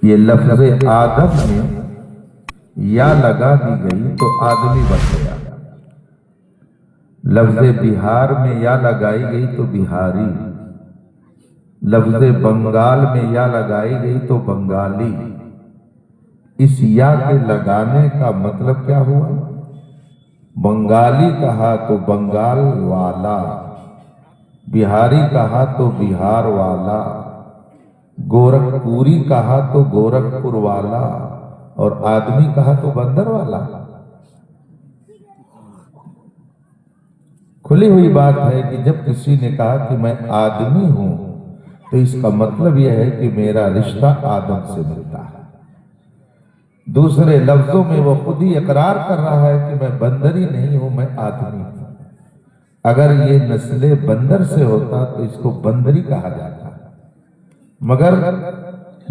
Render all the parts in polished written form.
یہ لفظ آدم میں یا لگا دی گئی تو آدمی بن گیا، لفظ بہار میں یا لگائی گئی تو بہاری، لفظ بنگال میں یا لگائی گئی تو بنگالی۔ اس یا کے لگانے کا مطلب کیا ہوا؟ بنگالی کہا تو بنگال والا، بہاری کہا تو بہار والا، گورکھپوری کہا تو گورکھپور والا، اور آدمی کہا تو بندر والا۔ کھلی ہوئی بات ہے کہ جب کسی نے کہا کہ میں آدمی ہوں تو اس کا مطلب یہ ہے کہ میرا رشتہ آدم سے ملتا ہے۔ دوسرے لفظوں میں وہ خود ہی اقرار کر رہا ہے کہ میں بندری نہیں ہوں، میں آدمی ہوں۔ اگر یہ نسل بندر سے ہوتا تو اس کو بندری کہا جاتا، مگر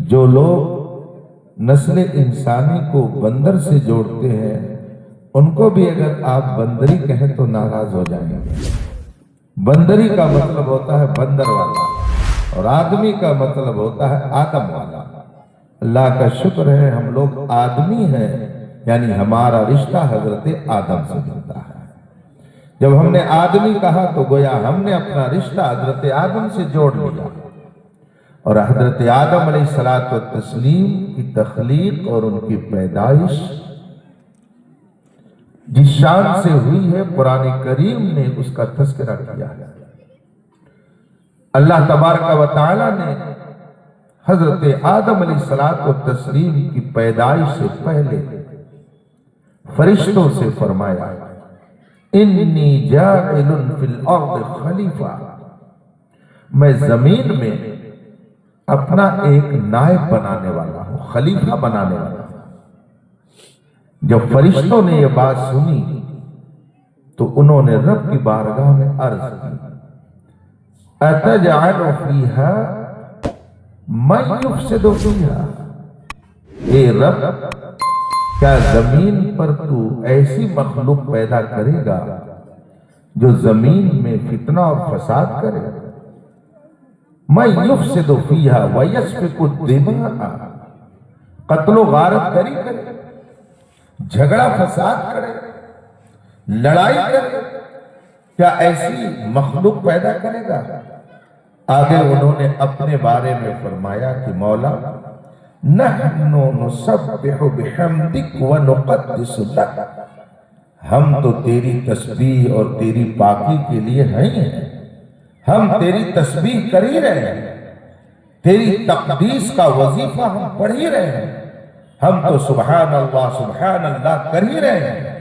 جو لوگ نسل انسانی کو بندر سے جوڑتے ہیں ان کو بھی اگر آپ بندری کہیں تو ناراض ہو جائیں گے۔ بندری کا مطلب ہوتا ہے بندر والا، اور آدمی کا مطلب ہوتا ہے آدم والا۔ اللہ کا شکر ہے ہم لوگ آدمی ہیں، یعنی ہمارا رشتہ حضرت آدم سے جڑتا ہے۔ جب ہم نے آدمی کہا تو گویا ہم نے اپنا رشتہ حضرت آدم سے جوڑ لیا، اور حضرت آدم علیہ السلام کی تخلیق اور ان کی پیدائش جس شان سے ہوئی ہے قرآن کریم نے اس کا تذکرہ کیا ہے۔ اللہ تبارک و تعالی نے حضرت آدم علیہ السلام کی پیدائش سے پہلے فرشتوں سے فرمایا انی جاعل فی الارض خلیفہ، میں زمین میں اپنا ایک نائب بنانے والا ہوں، خلیفہ بنانے والا ہوں۔ جب فرشتوں نے یہ بات سنی تو انہوں نے رب کی بارگاہ میں عرض کی اتجعل فیہا من یفسد فیہا، اے رب کیا زمین پر تو ایسی مخلوق پیدا کرے گا جو زمین میں فتنہ اور فساد کرے؟ من یفسد فیہا ویسفک الدماء، قتل و غارت کری کرے، جھگڑا فساد کرے، لڑائی کرے، کیا ایسی مخلوق پیدا کرے گا؟ آگے انہوں نے اپنے بارے میں فرمایا کہ مولا نحن نسبح بحمدک ونقدس لک، ہم تو تیری تسبیح اور تیری پاکی کے لیے ہیں، ہم تیری تسبیح کر ہی رہے ہیں، تیری تقدیس کا وظیفہ ہم پڑھ ہی رہے ہیں، ہم تو سبحان اللہ کر ہی رہے ہیں،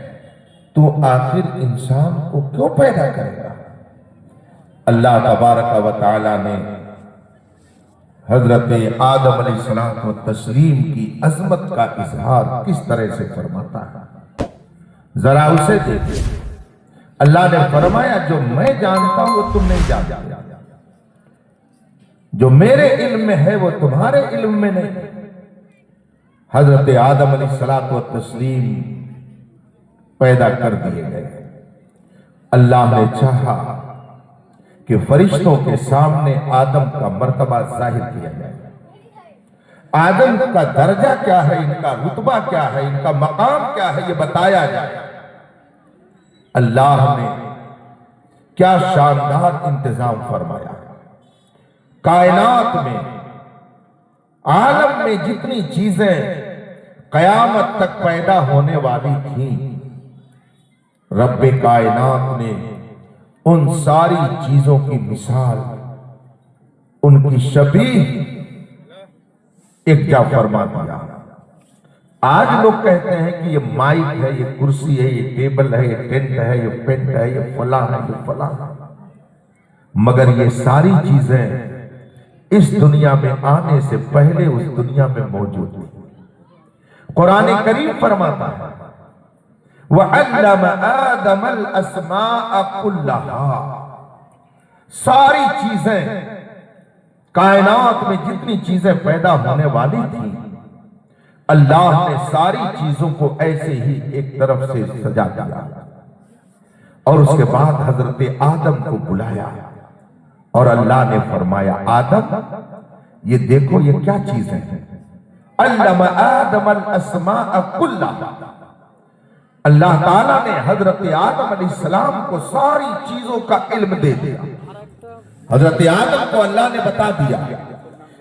تو آخر انسان کو کیوں پیدا کرے گا؟ اللہ تبارک و تعالی نے حضرت آدم علیہ السلام کی عظمت کا اظہار کس طرح سے فرماتا ہے، ذرا اسے دیکھیں۔ اللہ نے فرمایا جو میں جانتا ہوں وہ تم نہیں جانتے، جو میرے علم میں ہے وہ تمہارے علم میں نہیں۔ حضرت آدم علیہ السلام پیدا کر دیے گئے۔ اللہ نے چاہا کہ فرشتوں کے سامنے آدم کا مرتبہ ظاہر کیا جائے، آدم کا درجہ کیا ہے، ان کا رتبہ کیا ہے، ان کا مقام کیا ہے، یہ بتایا جائے۔ اللہ نے کیا شاندار انتظام فرمایا، کائنات میں عالم میں جتنی چیزیں قیامت تک پیدا ہونے والی تھیں، رب کائنات نے ان ساری چیزوں کی مثال، ان کی شبیہ ایک جا فرما دیا۔ آج لوگ کہتے ہیں کہ یہ مائک ہے، یہ کرسی ہے، یہ ٹیبل ہے، یہ ٹینٹ ہے، یہ پینٹ ہے، یہ فلاں ہے، یہ فلاں ہے، مگر یہ ساری چیزیں اس دنیا میں آنے سے پہلے اس دنیا میں موجود تھی۔ قرآن کریم فرماتا ہے وَعَلَّمَ آدَمَ الْأَسْمَاءَ كُلَّهَا، ساری چیزیں کائنات میں جتنی چیزیں پیدا ہونے والی تھیں، اللہ نے ساری چیزوں کو ایسے ہی ایک طرف سے سجا دیا، اور اس کے بعد حضرت آدم کو بلایا اور اللہ نے فرمایا آدم یہ دیکھو یہ کیا چیزیں ہیں، علم آدم الاسماء کلھا، اللہ تعالیٰ نے حضرت آدم علیہ السلام کو ساری چیزوں کا علم دے دیا۔ حضرت آدم کو اللہ نے بتا دیا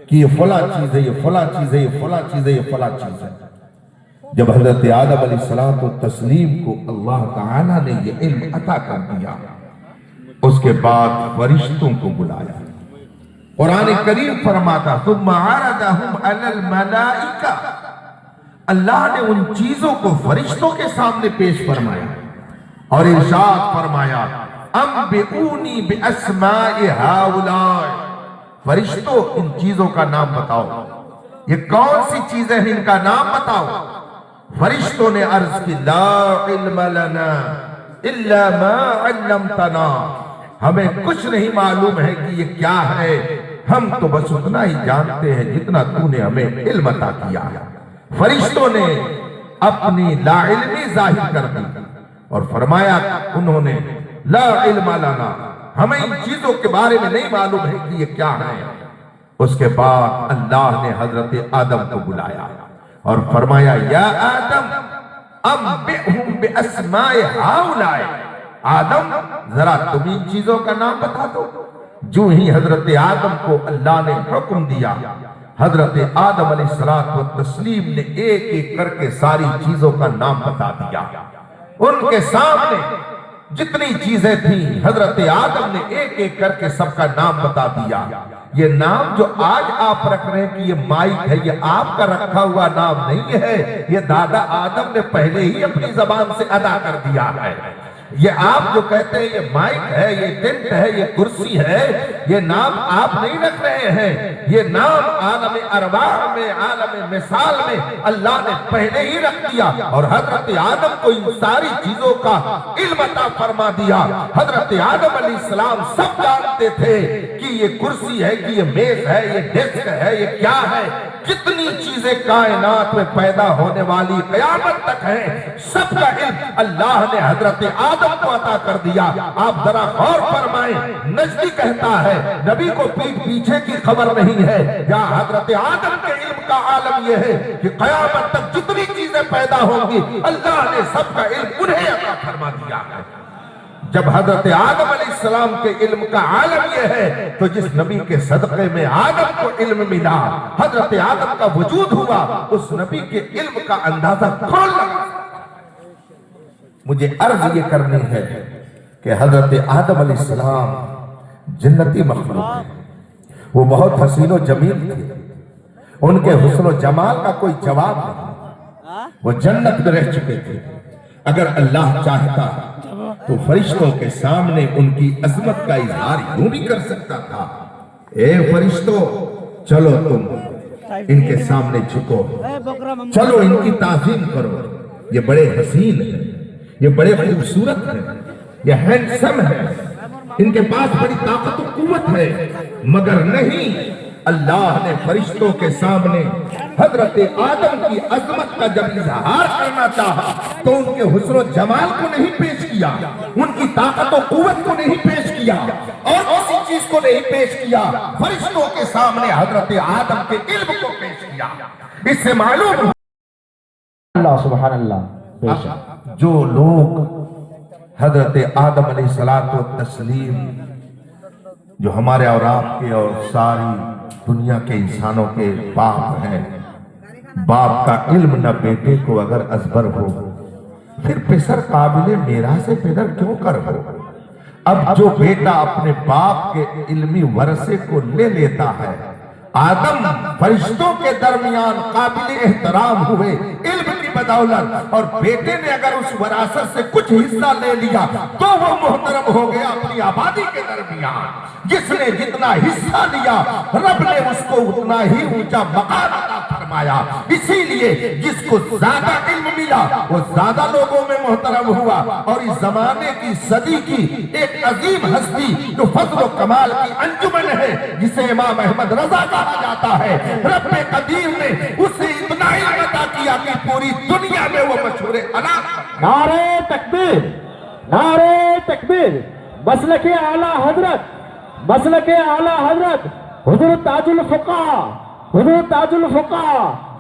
کہ یہ فلاں چیز ہے، یہ فلاں چیز ہے، یہ فلاں چیز ہے، یہ فلاں چیز ہے۔ جب حضرت آدم علیہ السلام و تسلیم کو اللہ تعالیٰ نے یہ علم عطا کر دیا، اس کے بعد فرشتوں کو بلایا۔ قرآن کریم فرماتا ثم عرضهم علی الملائکہ، اللہ نے ان چیزوں کو فرشتوں کے سامنے پیش فرمایا اور ارشاد فرمایا انبئونی باسماء ہؤلاء، فرشتوں ان چیزوں کا نام بتاؤ، یہ کون سی چیزیں ہیں ان کا نام بتاؤ۔ فرشتوں نے عرض کی لا علم لنا الا ما علمتنا، ہمیں کچھ نہیں معلوم ہے کہ یہ کیا ہے، ہم تو بس اتنا ہی جانتے ہیں جتنا تو نے ہمیں علم عطا کیا ہے۔ فرشتوں نے اپنی لا علمی ظاہر کر دی اور فرمایا انہوں نے لا علم لنا، ہمیں ان چیزوں کے بارے میں نہیں معلوم ہے کہ یہ کیا ہے۔ اس کے بعد اللہ نے حضرت آدم کو بلایا اور فرمایا یا آدم انبئہم باسماء ہؤلاء، آدم ذرا تم ان چیزوں کا نام بتا دو۔ جو ہی حضرت آدم کو اللہ نے حکم دیا، حضرت آدم علیہ السلام و تسلیم نے ایک ایک کر کے ساری چیزوں کا نام بتا دیا۔ ان کے سامنے جتنی چیزیں تھیں حضرت آدم نے ایک ایک کر کے سب کا نام بتا دیا۔ یہ نام جو آج آپ رکھ رہے ہیں کہ یہ مائک ہے، یہ آپ کا رکھا ہوا نام نہیں ہے، یہ دادا آدم نے پہلے ہی اپنی زبان سے ادا کر دیا ہے۔ یہ آپ جو کہتے ہیں یہ مائک ہے، یہ ٹینٹ ہے، یہ کرسی ہے، یہ نام آپ نہیں رکھ رہے ہیں، یہ نام عالم ارواح میں، عالم مثال میں اللہ نے پہلے ہی رکھ دیا اور حضرت آدم کو ان ساری چیزوں کا علم عطا فرما دیا۔ حضرت آدم علیہ السلام سب جانتے تھے کہ یہ کرسی ہے، کہ یہ میز ہے، یہ ڈیسک ہے، یہ کیا ہے، جتنی چیزیں کائنات میں پیدا ہونے والی قیامت تک ہیں، سب کا علم اللہ نے حضرت آدم کو عطا کر دیا۔ آپ ذرا غور فرمائیں، نجدی کہتا ہے نبی کو پیٹھ پیچھے کی خبر نہیں ہے، یا حضرت آدم کے علم کا عالم یہ ہے کہ قیامت تک جتنی چیزیں پیدا ہوں گی اللہ نے سب کا علم انہیں عطا فرما دیا ہے۔ جب حضرت آدم علیہ السلام کے علم کا عالم یہ ہے تو جس نبی کے صدقے میں آدم کو علم ملا، حضرت آدم کا وجود ہوا، اس نبی کے علم کا اندازہ کھول لگا۔ مجھے عرض یہ کرنی ہے کہ حضرت آدم علیہ السلام جنتی مخلوق ہے، وہ بہت حسین و جمیل تھے، ان کے حسن و جمال کا کوئی جواب نہیں، وہ جنت میں رہ چکے تھے۔ اگر اللہ چاہتا تو فرشتوں کے سامنے ان کی عظمت کا اظہار یوں بھی کر سکتا تھا، اے فرشتوں چلو تم ان کے سامنے جھکو، چلو ان کی تعظیم کرو، یہ بڑے حسین ہیں، یہ بڑے خوبصورت ہیں، یہ ہینڈسم ہیں، ان کے پاس بڑی طاقت و قوت ہے۔ مگر نہیں، اللہ نے فرشتوں کے سامنے حضرت آدم کی عظمت کا جب اظہار کرنا چاہا تو ان کے حسن و جمال کو نہیں پیش کیا، ان کی طاقت و قوت کو نہیں پیش کیا اور کسی چیز کو نہیں پیش کیا، فرشتوں کے سامنے حضرت آدم کے علم کو پیش کیا۔ اس سے معلوم اللہ سبحان اللہ، بے شک جو لوگ حضرت آدم علیہ الصلوۃ والتسلیم جو ہمارے اور آپ کے اور ساری دنیا کے انسانوں کے باپ ہیں، باپ کا علم نہ بیٹے کو اگر ازبر ہو، پھر پسر قابل میراث پدر کیوں کر ہو؟ اب جو بیٹا اپنے باپ کے علمی ورثے کو لے لیتا ہے، آدم فرشتوں کے درمیان قابل احترام ہوئے علم کی بدولت، اور بیٹے نے اگر اس وراثت سے کچھ حصہ لے لیا تو وہ محترم ہو گیا اپنی آبادی کے درمیان۔ جس نے جتنا حصہ لیا رب نے اس کو اتنا ہی اونچا مقام عطا فرمایا۔ اسی لیے جس کو زیادہ علم ملا وہ زیادہ لوگوں میں محترم ہوا، اور اس زمانے کی صدی کی ایک عظیم ہستی جو فضل و کمال کی انجمن ہے جسے امام احمد رضا کہا جاتا ہے، رب قدیر نے اسے اتنا علم عطا کیا کہ پوری دنیا میں وہ مشہور علامت۔ نعرہ تکبیر، نعرہ تکبیر، مسلک اعلیٰ حضرت، مسلک اعلیٰ حضرت حضور تاج الفقہ، حضور تاج الفقہ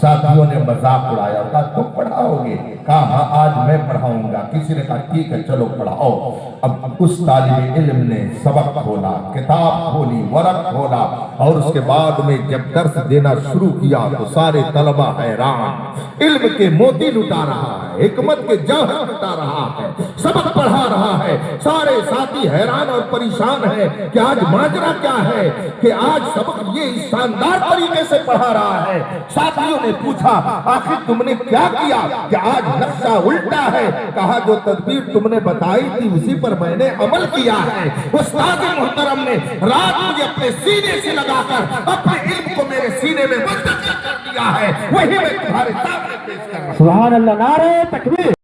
ساتھیوں نے مذاق اڑایا، کہا تم پڑھاؤ گے؟ کہا ہاں آج میں پڑھاؤں گا۔ کسی نے کہا ٹھیک ہے چلو پڑھاؤ۔ اب اس طالب علم نے سبق کھولا، کتاب کھولی، ورق کھولا، اور اس کے بعد میں جب درس دینا شروع کیا تو سارے طلبہ حیران، علم کے موتی لٹا رہا ہے، حکمت کے جوہر لٹا رہا ہے، سبق پڑھا رہا ہے۔ سارے ساتھی حیران اور پریشان ہیں کہ آج ماجرا کیا ہے کہ آج سبق یہ شاندار طریقے سے پڑھا رہا ہے۔ ساتھیوں نے پوچھا آخر تم نے کیا کیا کہ آج نقشہ الٹا ہے؟ کہا جو تدبیر تم نے بتائی تھی اسی پر میں نے عمل کیا ہے۔ استاد محترم نے رات مجھے اپنے سینے سے لگا کر اپنے علم کو میرے سینے میں منتقل کر دیا ہے، وہی میں تمہارے سامنے پیش کر رہا ہوں۔ سبحان اللہ، نعرہ تکبیر۔